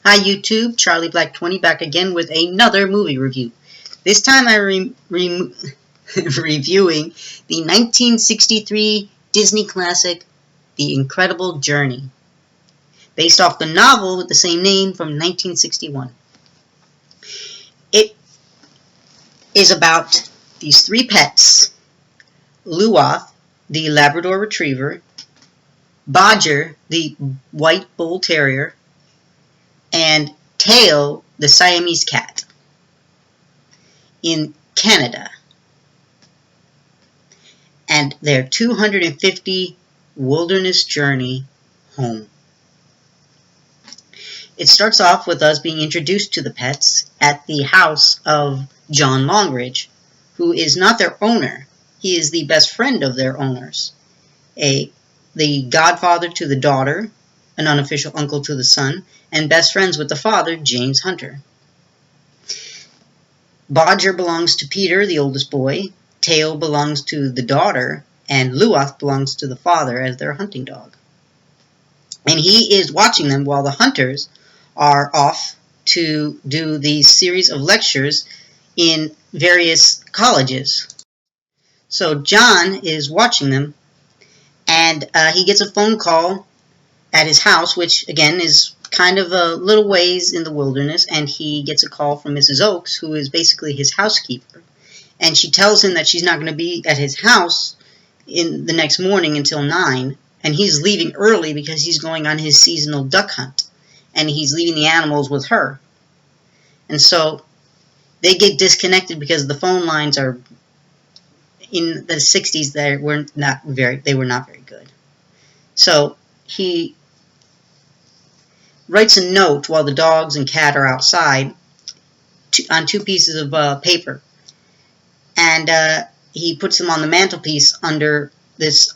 Hi YouTube, Charlie Black 20 back again with another movie review. This time I'm reviewing the 1963 Disney classic, The Incredible Journey, based off the novel with the same name from 1961. It is about these three pets: Luoth, the Labrador Retriever, Bodger, the White Bull Terrier, and Teo, the Siamese cat, in Canada, and their 250 wilderness journey home. It starts off with us being introduced to the pets at the house of John Longridge, who is not their owner. He is the best friend of their owners, the godfather to the daughter, an unofficial uncle to the son, and best friends with the father, James Hunter. Bodger belongs to Peter, the oldest boy, Teo belongs to the daughter, and Luoth belongs to the father as their hunting dog. And he is watching them while the hunters are off to do these series of lectures in various colleges. So John is watching them, and he gets a phone call at his house, which again is kind of a little ways in the wilderness, and he gets a call from Mrs. Oakes, who is basically his housekeeper, and she tells him that she's not going to be at his house in the next morning until 9, and he's leaving early because he's going on his seasonal duck hunt, and he's leaving the animals with her. And so they get disconnected because the phone lines are, in the 60s, they were not very good. So he writes a note while the dogs and cat are outside on 2 pieces of paper, and he puts them on the mantelpiece under this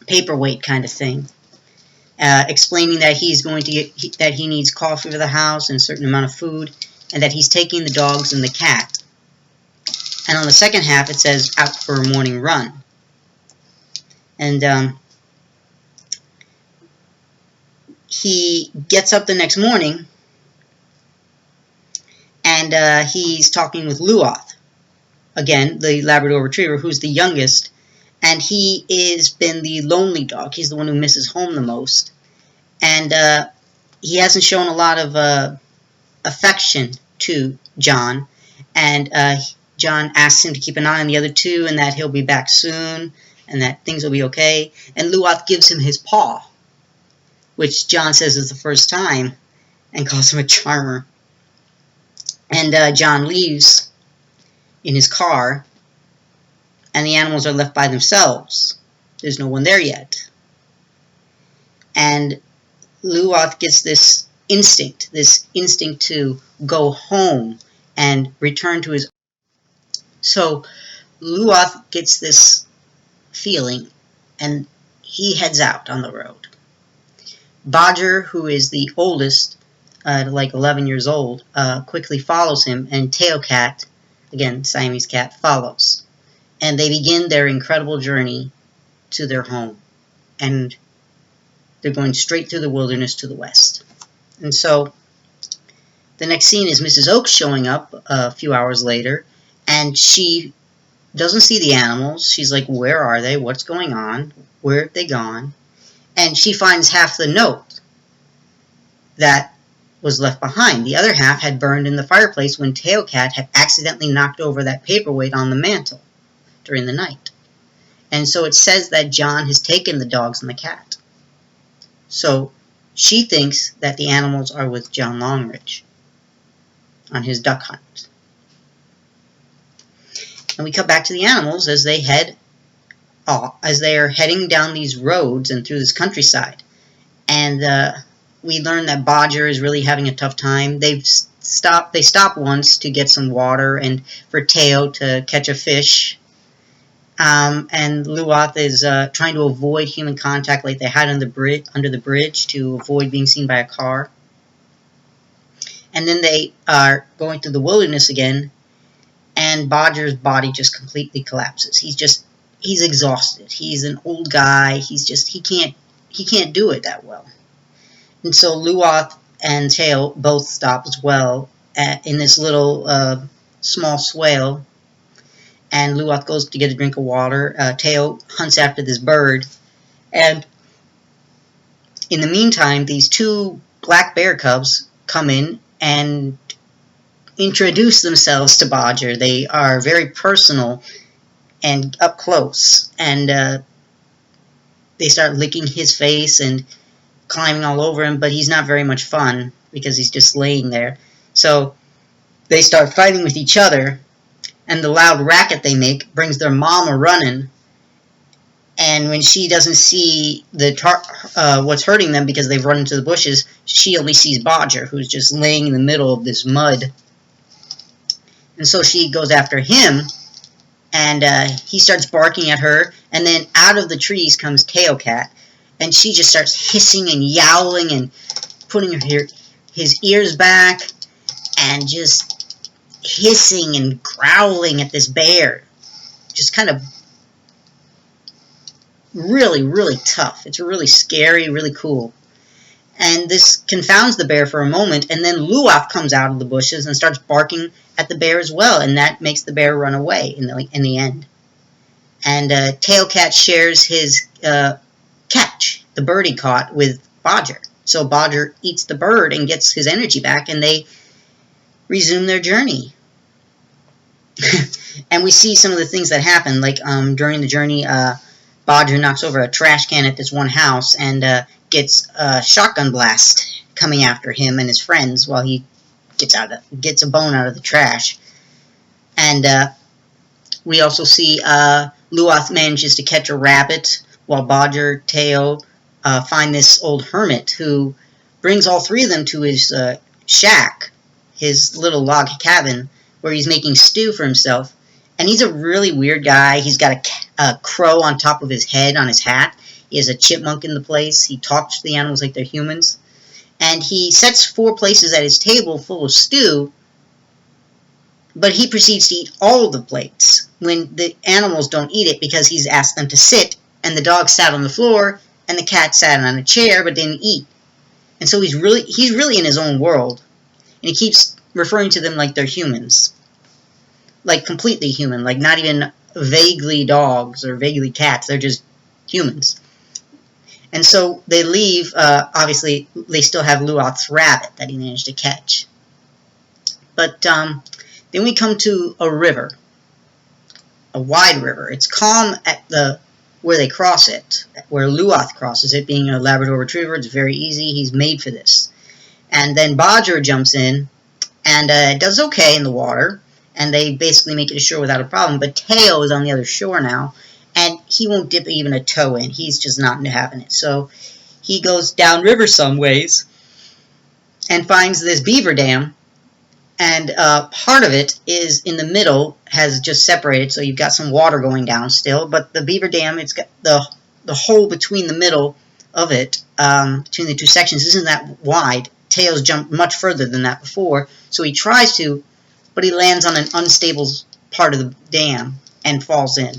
paperweight kind of thing, explaining that that he needs coffee for the house and a certain amount of food, and that he's taking the dogs and the cat. And on the second half it says, out for a morning run. And he gets up the next morning, and he's talking with Luoth, again, the Labrador Retriever, who's the youngest, and he has been the lonely dog. He's the one who misses home the most, and he hasn't shown a lot of affection to John, and John asks him to keep an eye on the other 2, and that he'll be back soon, and that things will be okay, and Luoth gives him his paw, which John says is the first time, and calls him a charmer. And John leaves in his car, and the animals are left by themselves. There's no one there yet. And Luoth gets this instinct to go home and return to his. So Luoth gets this feeling, and he heads out on the road. Bodger, who is the oldest, like 11 years old, quickly follows him, and Teo Cat, again Siamese cat, follows. And they begin their incredible journey to their home. And they're going straight through the wilderness to the west. And so the next scene is Mrs. Oakes showing up a few hours later, and she doesn't see the animals. She's like, where are they? What's going on? Where have they gone? And she finds half the note that was left behind. The other half had burned in the fireplace when Teo Cat had accidentally knocked over that paperweight on the mantle during the night. And so it says that John has taken the dogs and the cat. So she thinks that the animals are with John Longridge on his duck hunt. And we cut back to the animals as they are heading down these roads and through this countryside. And we learn that Bodger is really having a tough time. They stop once to get some water and for Teo to catch a fish. And Luoth is trying to avoid human contact like they had under the bridge to avoid being seen by a car. And then they are going through the wilderness again, and Bodger's body just completely collapses. He's exhausted. He's an old guy. He can't do it that well. And so Luoth and Teo both stop as well in this little small swale. And Luoth goes to get a drink of water. Teo hunts after this bird. And in the meantime, these two black bear cubs come in and introduce themselves to Bodger. They are very personal and up close. And they start licking his face and climbing all over him, but he's not very much fun because he's just laying there. So they start fighting with each other, and the loud racket they make brings their mama running. And when she doesn't see what's hurting them because they've run into the bushes, she only sees Bodger, who's just laying in the middle of this mud. And so she goes after him, and he starts barking at her, and then out of the trees comes Teocat, and she just starts hissing and yowling and putting his ears back and just hissing and growling at this bear. Just kind of really, really tough. It's really scary, really cool. And this confounds the bear for a moment, and then Luoth comes out of the bushes and starts barking at the bear as well, and that makes the bear run away in the end. And Teocat shares his catch, the bird he caught, with Bodger. So Bodger eats the bird and gets his energy back, and they resume their journey. And we see some of the things that happen, like during the journey, Bodger knocks over a trash can at this one house and gets a shotgun blast coming after him and his friends while he gets a bone out of the trash. And we also see Luoth manages to catch a rabbit while Bodger, Teo find this old hermit who brings all three of them to his shack, his little log cabin, where he's making stew for himself. And he's a really weird guy. He's got a crow on top of his head on his hat. He has a chipmunk in the place. He talks to the animals like they're humans. And he sets 4 places at his table full of stew, but he proceeds to eat all the plates when the animals don't eat it because he's asked them to sit, and the dog sat on the floor, and the cat sat on a chair but didn't eat. And so he's really in his own world, and he keeps referring to them like they're humans. Like completely human, like not even vaguely dogs or vaguely cats, they're just humans. And so they leave. Obviously, they still have Luoth's rabbit that he managed to catch. But then we come to a river, a wide river. It's calm at where they cross it, where Luoth crosses it. Being a Labrador Retriever, it's very easy. He's made for this. And then Bodger jumps in and does okay in the water, and they basically make it ashore without a problem. But Teo is on the other shore now, and he won't dip even a toe in. He's just not having it. So he goes downriver some ways and finds this beaver dam. And part of it is in the middle, has just separated, so you've got some water going down still. But the beaver dam, it's got the hole between the middle of it, between the 2 sections, isn't that wide. Teo's jumped much further than that before, so he tries to, but he lands on an unstable part of the dam and falls in.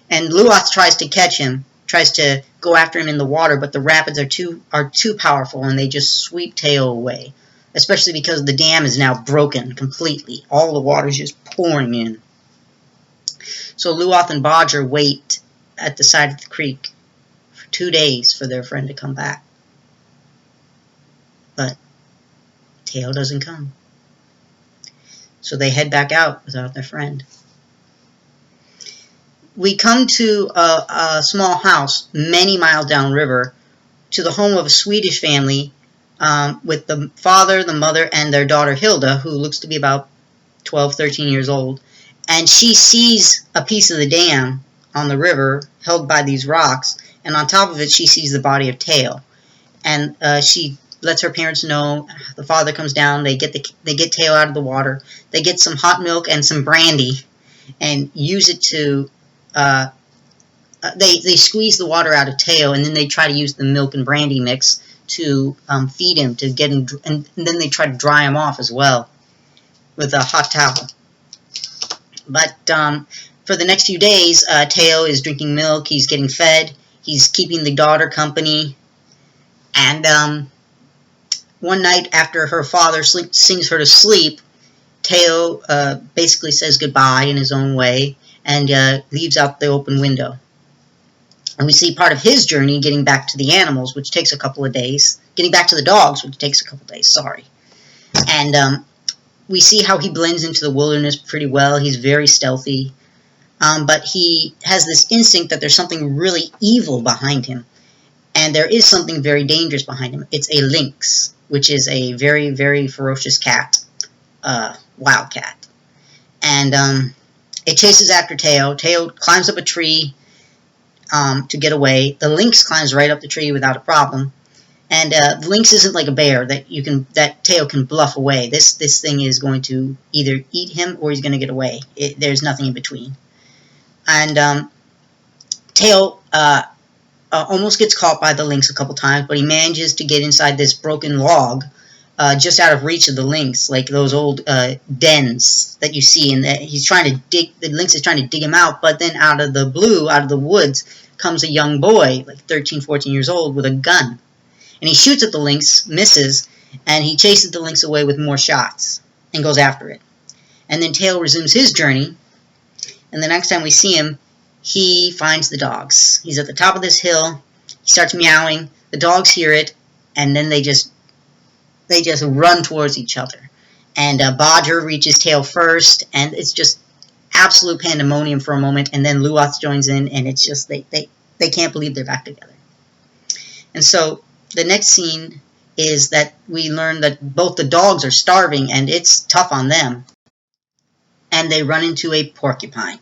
And Luoth tries to catch him, tries to go after him in the water, but the rapids are too powerful, and they just sweep Teo away. Especially because the dam is now broken completely. All the water is just pouring in. So Luoth and Bodger wait at the side of the creek for 2 days for their friend to come back. But Teo doesn't come. So they head back out without their friend. We come to a small house many miles downriver, to the home of a Swedish family with the father, the mother, and their daughter Hilda, who looks to be about 12, 13 years old. And she sees a piece of the dam on the river held by these rocks, and on top of it she sees the body of Teo. And she lets her parents know. The father comes down, they get Teo out of the water, they get some hot milk and some brandy, and use it to they squeeze the water out of Teo, and then they try to use the milk and brandy mix to feed him, to get him, and then they try to dry him off as well with a hot towel. But for the next few days, Teo is drinking milk, he's getting fed, he's keeping the daughter company, and one night after her father sings her to sleep, Teo basically says goodbye in his own way and leaves out the open window. And we see part of his journey getting back to the animals, which takes a couple of days. Getting back to the dogs, which takes a couple of days, sorry. And we see how he blends into the wilderness pretty well. He's very stealthy. But he has this instinct that there's something really evil behind him. And there is something very dangerous behind him. It's a lynx, which is a very, very ferocious cat. Wild cat. And it chases after Teo. Teo climbs up a tree to get away. The lynx climbs right up the tree without a problem. And the lynx isn't like a bear that Teo can bluff away. This thing is going to either eat him or he's going to get away. There's nothing in between. And Teo almost gets caught by the lynx a couple times, but he manages to get inside this broken log just out of reach of the lynx, like those old dens that you see. And he's trying to the lynx is trying to dig him out, but then out of the blue, out of the woods, comes a young boy, like 13, 14 years old, with a gun. And he shoots at the lynx, misses, and he chases the lynx away with more shots and goes after it. And then Teo resumes his journey, and the next time we see him, he finds the dogs. He's at the top of this hill, he starts meowing, the dogs hear it, and then they just run towards each other. And Bodger reaches Teo first, and it's just absolute pandemonium for a moment, and then Luoth joins in, and it's just, they can't believe they're back together. And so the next scene is that we learn that both the dogs are starving, and it's tough on them. And they run into a porcupine.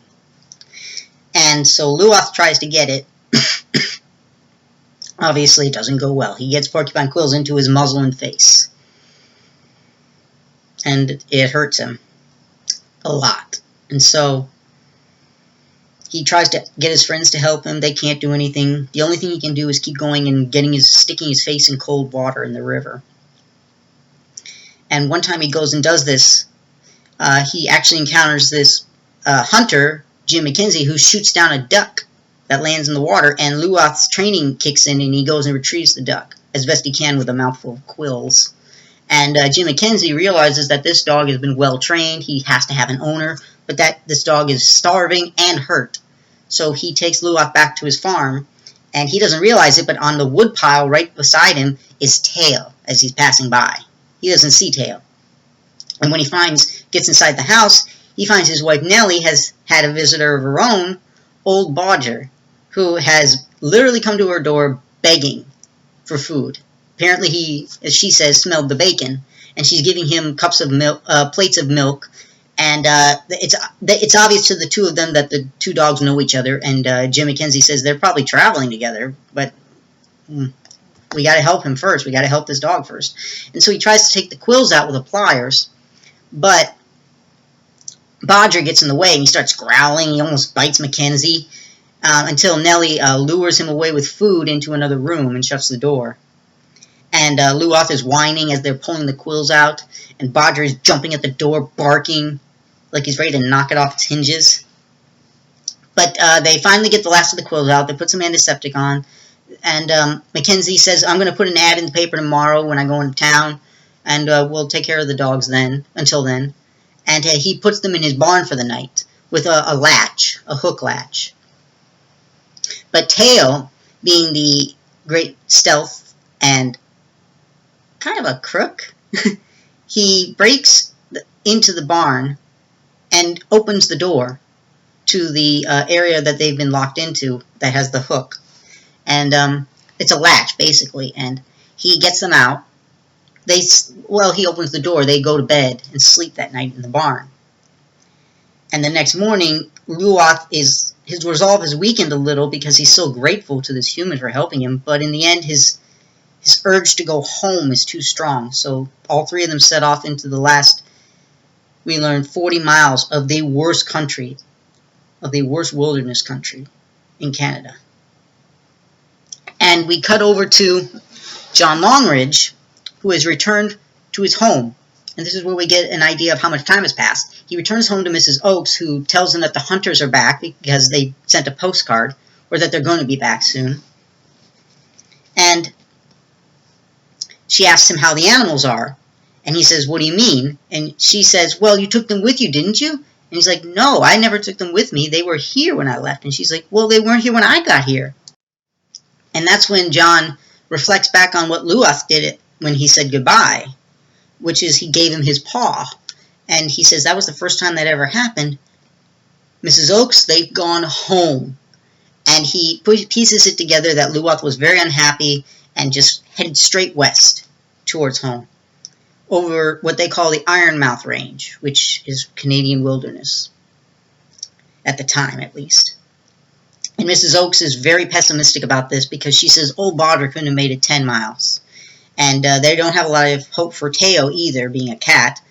And so Luoth tries to get it. Obviously, it doesn't go well. He gets porcupine quills into his muzzle and face. And it hurts him a lot. And so he tries to get his friends to help him. They can't do anything. The only thing he can do is keep going and sticking his face in cold water in the river. And one time he goes and does this, he actually encounters this hunter, Jim McKenzie, who shoots down a duck that lands in the water, and Luoth's training kicks in, and he goes and retrieves the duck as best he can with a mouthful of quills. And Jim McKenzie realizes that this dog has been well trained. He has to have an owner, but that this dog is starving and hurt. So he takes Luoth back to his farm, and he doesn't realize it, but on the wood pile right beside him is Teo as he's passing by. He doesn't see Teo. And when he gets inside the house, he finds his wife Nellie has had a visitor of her own, old Bodger, who has literally come to her door begging for food. Apparently he, as she says, smelled the bacon, and she's giving him cups of milk, plates of milk, and it's obvious to the two of them that the two dogs know each other, and Jim McKenzie says they're probably traveling together, but we got to help him first. We got to help this dog first. And so he tries to take the quills out with the pliers, but Bodger gets in the way, and he starts growling. He almost bites McKenzie until Nellie lures him away with food into another room and shuts the door. And Luoth is whining as they're pulling the quills out, and Bodger is jumping at the door, barking like he's ready to knock it off its hinges. But they finally get the last of the quills out. They put some antiseptic on, and Mackenzie says, I'm going to put an ad in the paper tomorrow when I go into town, and we'll take care of the dogs then, until then. And he puts them in his barn for the night with a latch, a hook latch. But Teo, being the great stealth and kind of a crook, he breaks into the barn and opens the door to the area that they've been locked into that has the hook. And it's a latch, basically, and he gets them out. He opens the door. They go to bed and sleep that night in the barn. And the next morning, Luoth his resolve is weakened a little because he's so grateful to this human for helping him. But in the end, his urge to go home is too strong. So all three of them set off into the last, we learned, 40 miles of the worst country, of the worst wilderness country in Canada. And we cut over to John Longridge, who has returned to his home. And this is where we get an idea of how much time has passed. He returns home to Mrs. Oakes, who tells him that the hunters are back because they sent a postcard, or that they're going to be back soon. And she asks him how the animals are. And he says, what do you mean? And she says, well, you took them with you, didn't you? And he's like, no, I never took them with me. They were here when I left. And she's like, well, they weren't here when I got here. And that's when John reflects back on what Luath did when he said goodbye, which is he gave him his paw. And he says that was the first time that ever happened. Mrs. Oakes, they've gone home. And he pieces it together that Luath was very unhappy and just headed straight west towards home, over what they call the Ironmouth Range, which is Canadian wilderness, at the time at least. And Mrs. Oakes is very pessimistic about this because she says old Bodder couldn't have made it 10 miles. And they don't have a lot of hope for Teo either, being a cat,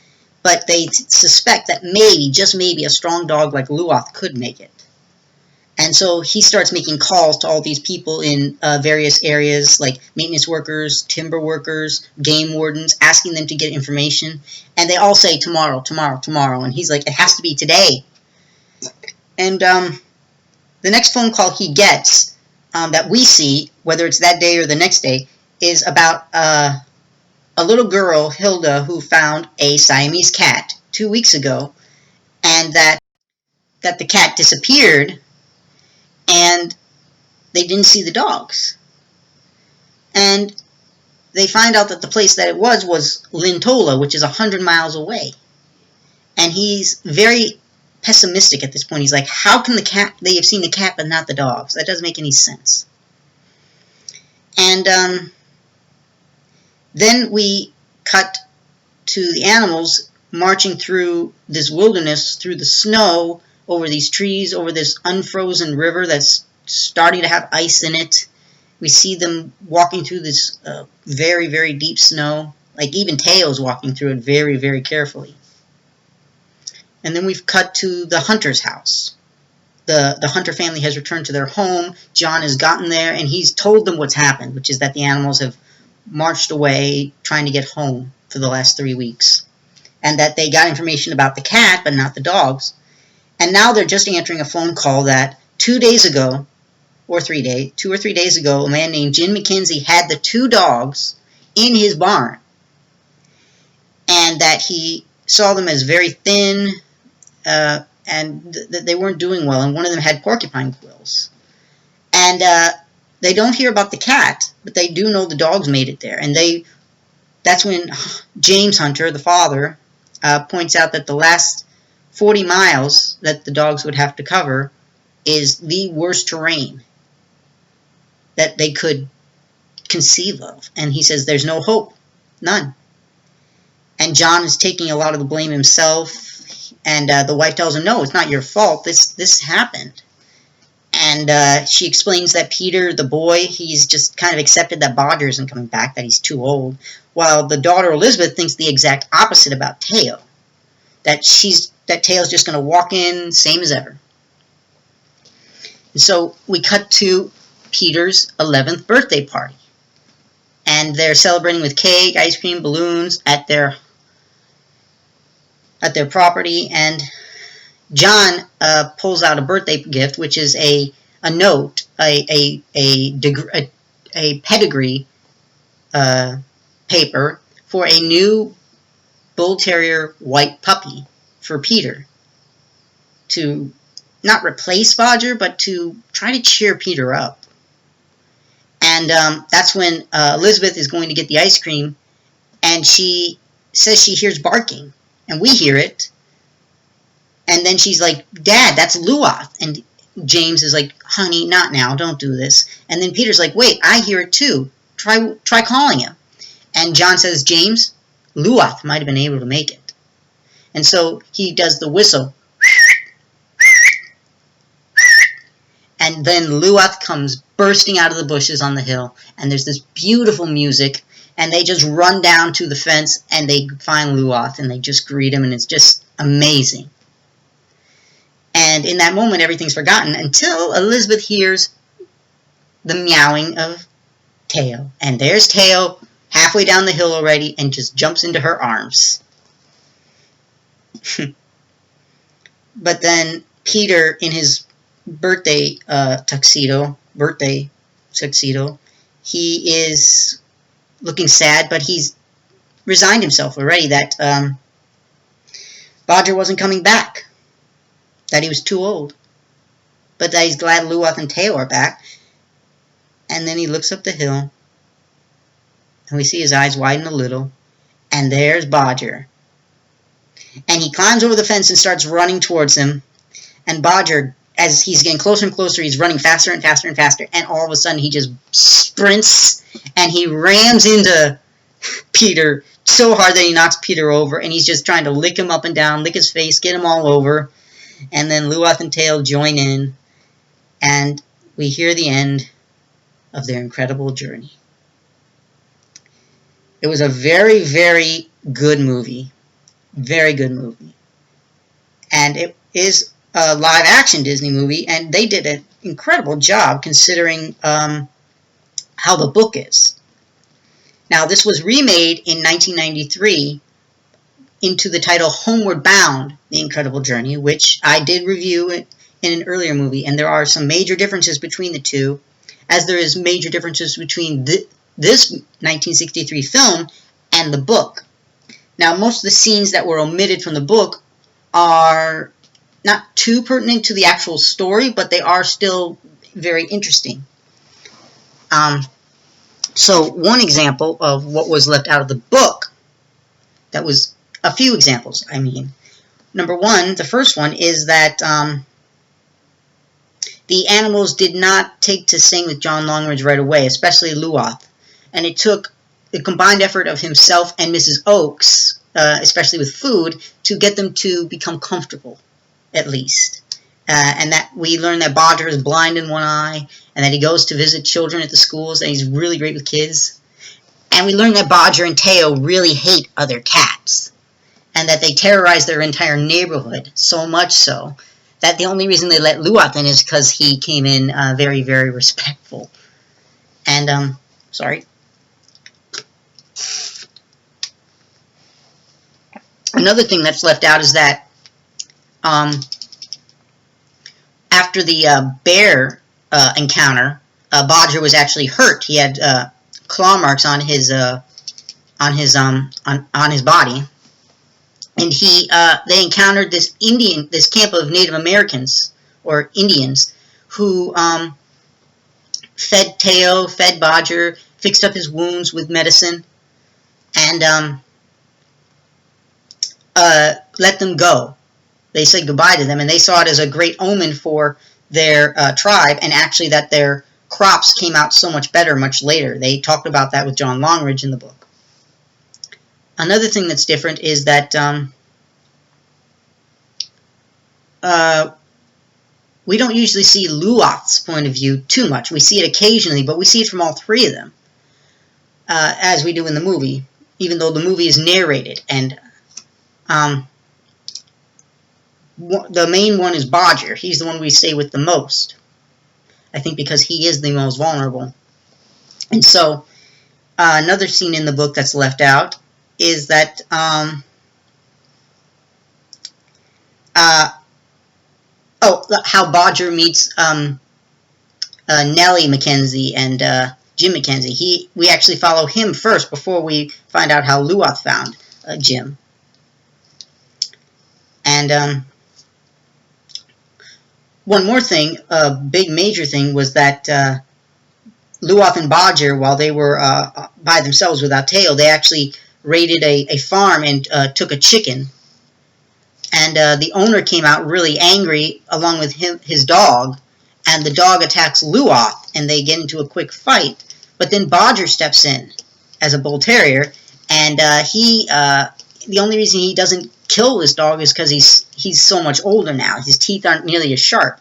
but they suspect that maybe, just maybe, a strong dog like Luath could make it. And so he starts making calls to all these people in various areas, like maintenance workers, timber workers, game wardens, asking them to get information. And they all say, tomorrow, tomorrow, tomorrow. And he's like, it has to be today. And the next phone call he gets that we see, whether it's that day or the next day, is about a little girl, Hilda, who found a Siamese cat 2 weeks ago, and that the cat disappeared, and they didn't see the dogs. And they find out that the place that it was Lintola, which is 100 miles away. And he's very pessimistic at this point. He's like, how can they have seen the cat but not the dogs? That doesn't make any sense. And then we cut to the animals marching through this wilderness, through the snow, over these trees, over this unfrozen river that's starting to have ice in it. We see them walking through this very, very deep snow. Like even Teo's walking through it very, very carefully. And then we've cut to the hunter's house. The Hunter family has returned to their home. John has gotten there, and he's told them what's happened, which is that the animals have marched away trying to get home for the last 3 weeks. And that they got information about the cat, but not the dogs. And now they're just answering a phone call that 2 days ago, or 2 or 3 days ago, a man named Jim McKenzie had the 2 dogs in his barn. And that he saw them as very thin, and that they weren't doing well, and one of them had porcupine quills. And they don't hear about the cat, but they do know the dogs made it there. And that's when James Hunter, the father, points out that the last 40 miles that the dogs would have to cover is the worst terrain that they could conceive of. And he says there's no hope. None. And John is taking a lot of the blame himself. And the wife tells him, no, it's not your fault. This happened. And she explains that Peter, the boy, he's just kind of accepted that Bodger isn't coming back, that he's too old. While the daughter, Elizabeth, thinks the exact opposite about Teo. That Teo's just going to walk in, same as ever. And so we cut to Peter's 11th birthday party. And they're celebrating with cake, ice cream, balloons at their property. And John pulls out a birthday gift, which is a note, a pedigree paper for a new Bull Terrier white puppy for Peter, to not replace Bodger, but to try to cheer Peter up. And that's when Elizabeth is going to get the ice cream, and she says she hears barking, and we hear it. And then she's like, Dad, that's Luath. And James is like, honey, not now, don't do this. And then Peter's like, wait, I hear it too. Try calling him. And John says, James, Luath might have been able to make it. And so he does the whistle. And then Luath comes bursting out of the bushes on the hill. And there's this beautiful music. And they just run down to the fence and they find Luath and they just greet him. And it's just amazing. And in that moment, everything's forgotten until Elizabeth hears the meowing of Teo. And there's Teo halfway down the hill already and just jumps into her arms. But then Peter, in his birthday tuxedo, he is looking sad, but he's resigned himself already that Bodger wasn't coming back, that he was too old, but that he's glad Luoth and Teo are back. And then he looks up the hill, and we see his eyes widen a little, and there's Bodger. And he climbs over the fence and starts running towards him, and Bodger, as he's getting closer and closer, he's running faster and faster and faster, and all of a sudden he just sprints, and he rams into Peter so hard that he knocks Peter over, and he's just trying to lick him up and down, lick his face, get him all over, and then Luoth and Teo join in, and we hear the end of their incredible journey. It was a very, very good movie. Very good movie. And it is a live-action Disney movie, and they did an incredible job considering how the book is. Now, this was remade in 1993 into the title Homeward Bound, The Incredible Journey, which I did review in an earlier movie, and there are some major differences between the two, as there is major differences between this 1963 film and the book. Now, most of the scenes that were omitted from the book are not too pertinent to the actual story, but they are still very interesting. So one example of what was left out of the book, that was a few examples, I mean. Number one, the first one is that the animals did not take to sing with John Longridge right away, especially Luoth. And it took the combined effort of himself and Mrs. Oakes, especially with food, to get them to become comfortable, at least. And that we learn that Bodger is blind in one eye, and that he goes to visit children at the schools, and he's really great with kids. And we learn that Bodger and Teo really hate other cats, and that they terrorize their entire neighborhood, so much so that the only reason they let Luoth in is because he came in very, very respectful. And, sorry. Another thing that's left out is that after the bear encounter, Bodger was actually hurt. He had claw marks on his body, and they encountered this camp of Native Americans or Indians who fed Teo, fed Bodger, fixed up his wounds with medicine, and let them go. They said goodbye to them, and they saw it as a great omen for their tribe, and actually that their crops came out so much better much later. They talked about that with John Longridge in the book. Another thing that's different is that we don't usually see Luoth's point of view too much. We see it occasionally, but we see it from all three of them, as we do in the movie, even though the movie is narrated. And the main one is Bodger. He's the one we stay with the most, I think, because he is the most vulnerable. And so another scene in the book that's left out is that how Bodger meets Nellie Mackenzie and Jim Mackenzie. We actually follow him first before we find out how Luoth found Jim. And one more thing, a big major thing, was that Luoth and Bodger, while they were by themselves without Teo, they actually raided a farm and took a chicken. And the owner came out really angry along with his dog, and the dog attacks Luoth, and they get into a quick fight. But then Bodger steps in as a bull terrier, and the only reason he doesn't kill this dog is because he's so much older now. His teeth aren't nearly as sharp,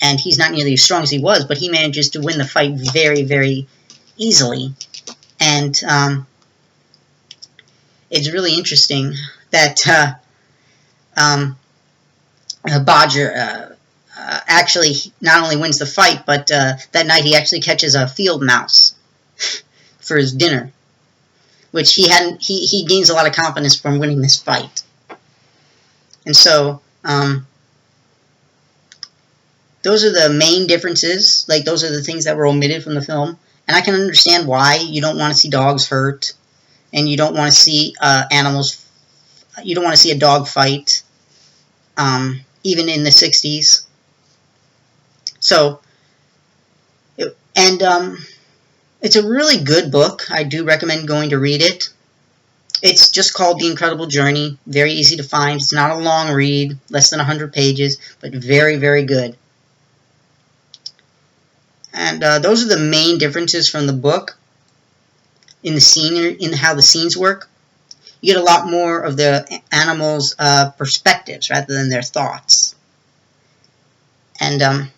and he's not nearly as strong as he was, but he manages to win the fight very, very easily. And it's really interesting that Bodger actually not only wins the fight, but that night he actually catches a field mouse for his dinner, which he gains a lot of confidence from winning this fight. And so those are the main differences. Like, those are the things that were omitted from the film. And I can understand why you don't want to see dogs hurt, and you don't want to see animals. You don't want to see a dog fight, even in the 60s. So, it's a really good book. I do recommend going to read it. It's just called The Incredible Journey. Very easy to find. It's not a long read, less than 100 pages, but very, very good. And those are the main differences from the book in the scene, in how the scenes work. You get a lot more of the animals' perspectives rather than their thoughts. And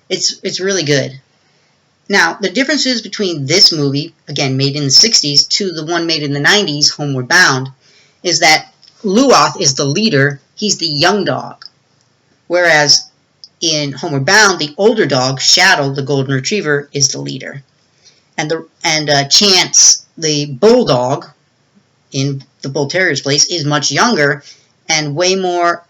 it's really good. Now, the differences between this movie, again, made in the 60s, to the one made in the 90s, Homeward Bound, is that Luoth is the leader. He's the young dog. Whereas in Homeward Bound, the older dog, Shadow, the golden retriever, is the leader. And Chance, the bulldog, in the Bull Terrier's place, is much younger and way more,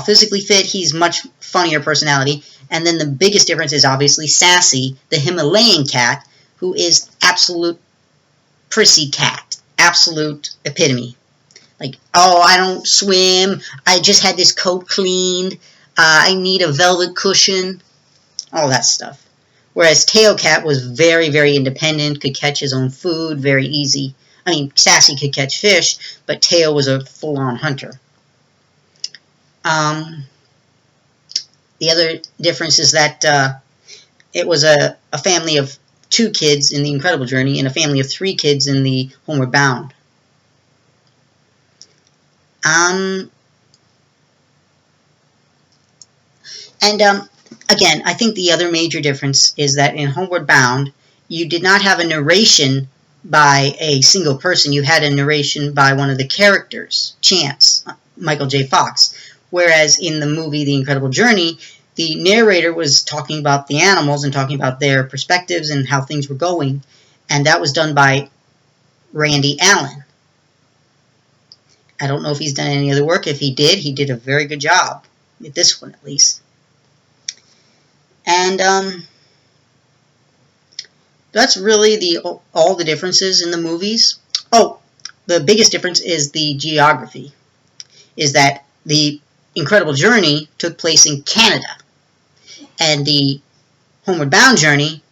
physically fit. He's much funnier personality. And then the biggest difference is obviously Sassy, the Himalayan cat, who is absolute prissy cat. Absolute epitome. Like, oh, I don't swim. I just had this coat cleaned. I need a velvet cushion. All that stuff. Whereas Tail Cat was very, very independent, could catch his own food, very easy. I mean, Sassy could catch fish, but Tail was a full-on hunter. The other difference is that it was a family of 2 kids in The Incredible Journey and a family of 3 kids in the Homeward Bound. Again, I think the other major difference is that in Homeward Bound, you did not have a narration by a single person. You had a narration by one of the characters, Chance, Michael J. Fox. Whereas in the movie The Incredible Journey, the narrator was talking about the animals and talking about their perspectives and how things were going. And that was done by Randy Allen. I don't know if he's done any other work. If he did a very good job. With this one, at least. And that's really all the differences in the movies. Oh, the biggest difference is the geography. Is that the Incredible Journey took place in Canada, and the Homeward Bound journey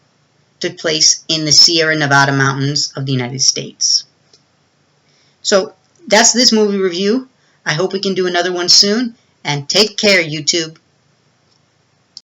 took place in the Sierra Nevada mountains of the United States. So that's this movie review. I hope we can do another one soon, and take care, YouTube.